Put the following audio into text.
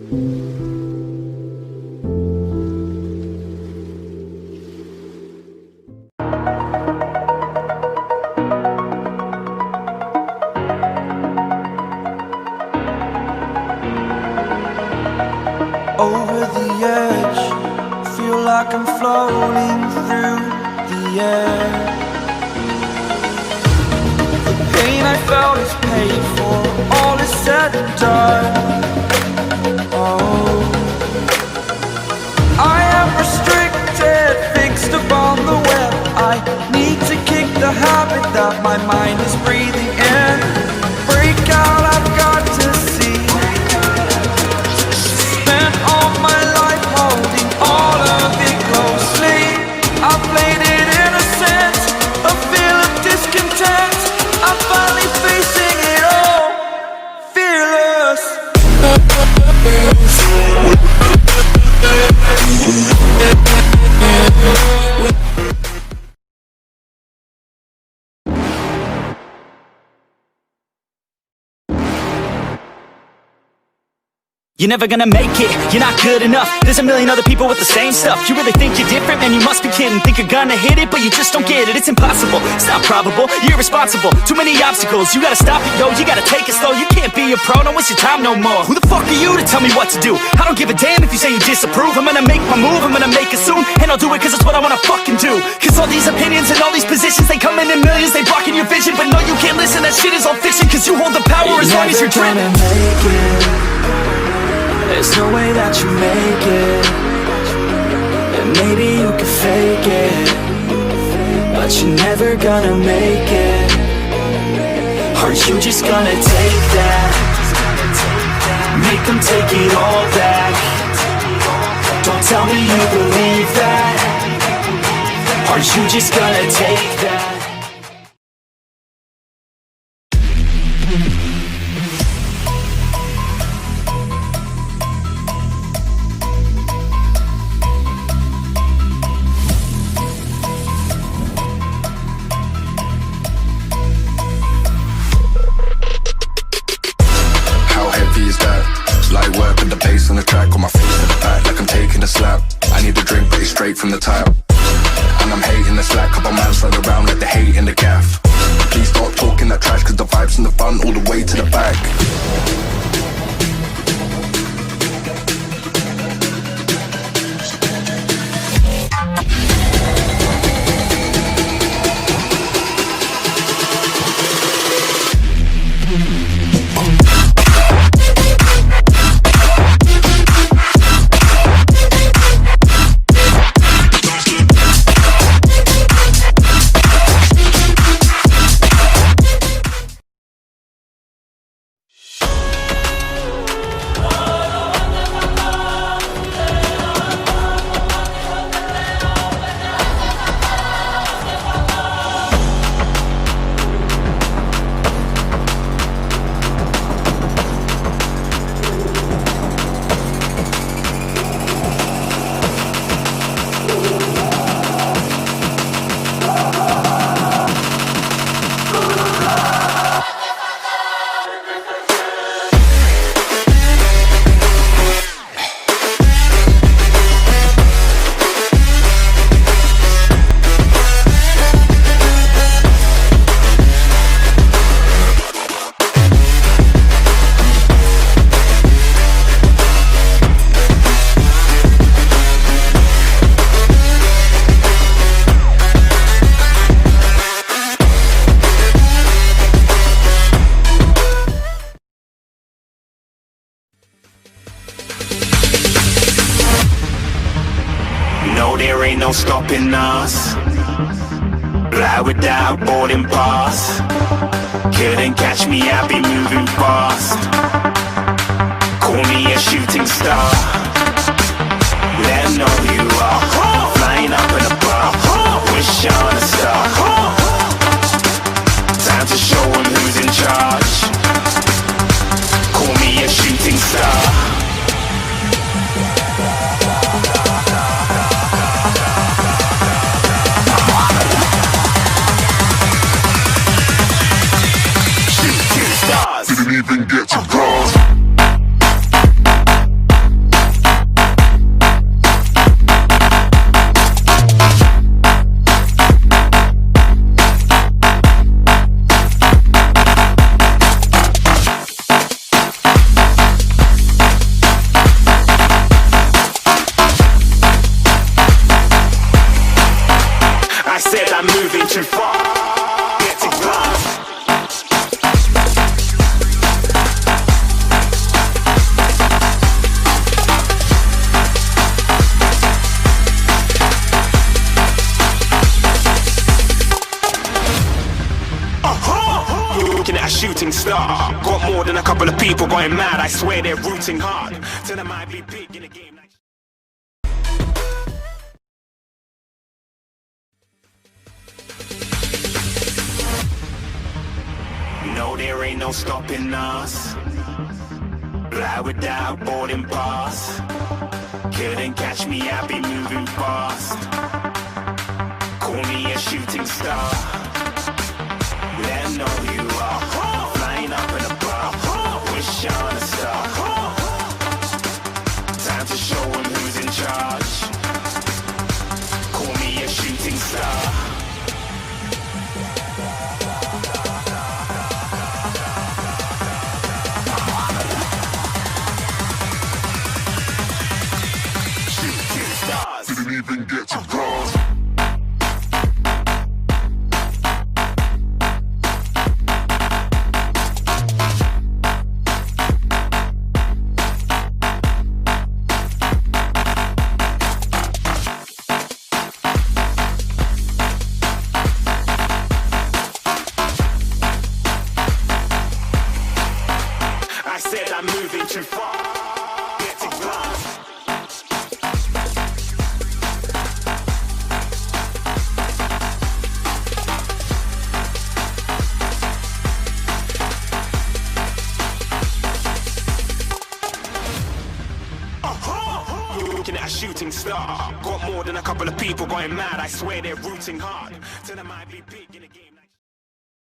Over the edge, feel like I'm floating through the air. The pain I felt is paid for, all is said and done. Oh, I am restricted, fixed upon the web. I need to kick the habit that my mind is breathing in. Break out, I've got to see. Spent all my life holding all of it closely. I played it innocent, a feel of discontent. I'm finally facing it all, fearless. You're never gonna make it, you're not good enough. There's a million other people with the same stuff. You really think you're different? Man, you must be kidding. Think you're gonna hit it, but you just don't get it. It's impossible, it's not probable, you're irresponsible. Too many obstacles, you gotta stop it, yo. You gotta take it slow, you can't be a pro. Don't waste your time no more. Who the fuck are you to tell me what to do? I don't give a damn if you say you disapprove. I'm gonna make my move, I'm gonna make it soon. And I'll do it cause it's what I wanna fucking do. Cause all these opinions and all these positions, they come in millions. They blocking your vision, but no, you can't listen. That shit is all fiction, cause you hold the power as long as you're dreaming. There's no way that you make it, and maybe you can fake it, but you're never gonna make it. Are you just gonna take that? Make them take it all back. Don't tell me you believe that. Are you just gonna take that? On the track, on my face in the back, like I'm taking a slap. I need a drink, but it's straight from the tap. And I'm hating the slack, couple man slide around like the hate in the gaff. Please stop talking that trash, cause the vibes in the front all the way to the back. There ain't no stopping us. Fly without boarding pass. Couldn't catch me, I be moving fast. Call me a shooting star. Let 'em know who you are. Flying up in a bar. Wish on a star. Time to show 'em who's in charge. Call me a shooting star. Didn't even get to cross. couple of people going mad. I swear they're rooting hard till they might be big in a game like. No, there ain't no stopping us. Fly without boarding pass. Couldn't catch me, I be moving fast. Call me a shooting star. Let 'em know who you are. Flying up in a bar. Wish on a star. Time to show 'em who's in charge. Call me a shooting star. Didn't even get to cross. I said I'm moving too far. Get to glass. Looking at a shooting star. Got more than a couple of people going mad. I swear they're rooting hard till they might be big.